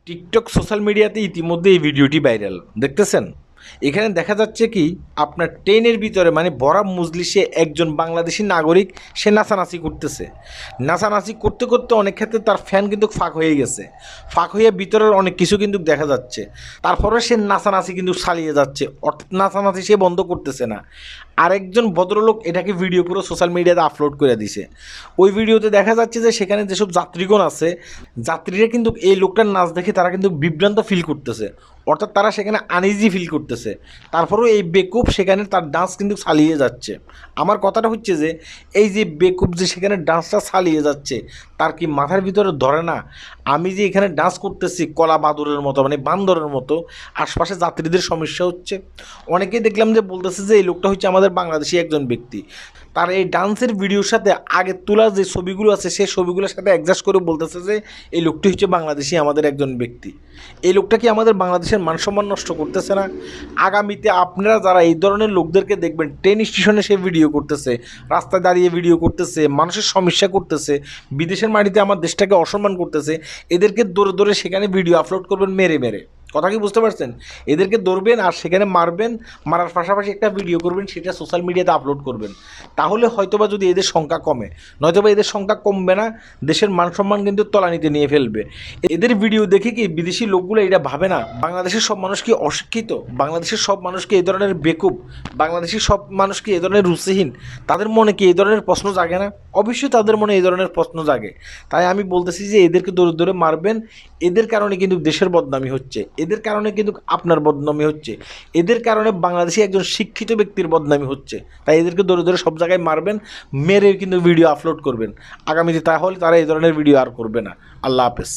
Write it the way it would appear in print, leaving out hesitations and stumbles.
TikTok social মিডিয়াতে ইতিমধ্যে এই ভিডিওটি ভাইরাল দেখতেছেন। এখানে দেখা যাচ্ছে কি আপনার ট্রেনের ভিতরে মানে বরাব মজলিসে একজন বাংলাদেশি নাগরিক সে নাচানাচি করতেছে। নাচানাচি করতে করতে অনেক ক্ষেত্রে তার ফ্যান কিন্তু ফাঁক হয়ে গেছে, ফাঁক হয়ে ভিতরের অনেক কিছু কিন্তু দেখা যাচ্ছে। তারপরে সে নাচানাচি কিন্তু চালিয়ে যাচ্ছে, অর্থাৎ নাচানাচি সে বন্ধ করতেছে না। আরেকজন ভদ্রলোক এটাকে ভিডিও করে সোশ্যাল মিডিয়াতে আপলোড করে দিছে। ওই ভিডিওতে দেখা যাচ্ছে যে সেখানে যেসব যাত্রীগণ আছে, যাত্রীরা কিন্তু এই লোকটার নাচ দেখে তারা কিন্তু বিভ্রান্ত ফিল করতেছে, অর্থাৎ তারা সেখানে আনইজি ফিল করতেছে। তারপরেও এই বেকুব সেখানে তার ডান্স কিন্তু চালিয়ে যাচ্ছে। আমার কথাটা হচ্ছে যে এই যে বেকুব যে সেখানে ডান্সটা চালিয়ে যাচ্ছে, তার কি মাথার ভিতরে ধরে না আমি যে এখানে ডান্স করতেছি কলা বাদুরের মতো মানে বান্দরের মতো, আশপাশে যাত্রীদের সমস্যা হচ্ছে। অনেকেই দেখলাম যে বলতেছে যে এই লোকটা হচ্ছে আমাদের বাংলাদেশি একজন ব্যক্তি। তার এই ডান্সের ভিডিওর সাথে আগে তোলা যে ছবিগুলো আছে সেই ছবিগুলোর সাথে অ্যাডজাস্ট করে বলতেছে যে এই লোকটি হচ্ছে বাংলাদেশি আমাদের একজন ব্যক্তি। এই লোকটা কি আমাদের বাংলাদেশের মানসম্মান নষ্ট করতেছে না? আগামীতে আপনারা যারা এই ধরনের লোকদেরকে দেখবেন ট্রেন স্টেশনে সে ভিডিও করতেছে, রাস্তায় দাঁড়িয়ে ভিডিও করতেছে, মানুষের সমস্যা করতেছে, বিদেশের মাটিতে আমার দেশটাকে অসম্মান করতেছে, এদেরকে দৌড়ে দৌড়ে সেখানে ভিডিও আপলোড করবেন মেরে মেরে। কথা কি বুঝতে পারছেন? এদেরকে ধরবেন আর সেখানে মারবেন, মারার পাশাপাশি একটা ভিডিও করবেন, সেটা সোশ্যাল মিডিয়াতে আপলোড করবেন। তাহলে হয়তোবা যদি এদের সংখ্যা কমে, নয়তোবা এদের সংখ্যা কমবে না, দেশের মানসম্মান কিন্তু তলানিতে নিয়ে ফেলবে। এদের ভিডিও দেখে কি বিদেশি লোকগুলো এটা ভাবে না বাংলাদেশের সব মানুষ কি অশিক্ষিত, বাংলাদেশের সব মানুষ কি এই ধরনের বেকুব, বাংলাদেশের সব মানুষ কি এই ধরনের রুচিহীন? তাদের মনে কি এই ধরনের প্রশ্ন জাগে না? অবশ্যই তাদের মনে এই ধরনের প্রশ্ন জাগে। তাই আমি বলতেছি যে এদেরকে দৌড়ে দৌড়ে মারবেন। এদের কারণে কিন্তু দেশের বদনামি হচ্ছে, এদের কারণে কিন্তু আপনার বদনামি হচ্ছে, এদের কারণে বাংলাদেশি একজন শিক্ষিত ব্যক্তির বদনামি হচ্ছে। তাই এদেরকে দৌড়ে দৌড়ে সব জায়গায় মারবেন, মেরে কিন্তু ভিডিও আপলোড করবেন আগামীতে, তাহলে তারা এই ধরনের ভিডিও আর করবে না। আল্লাহ হাফেজ।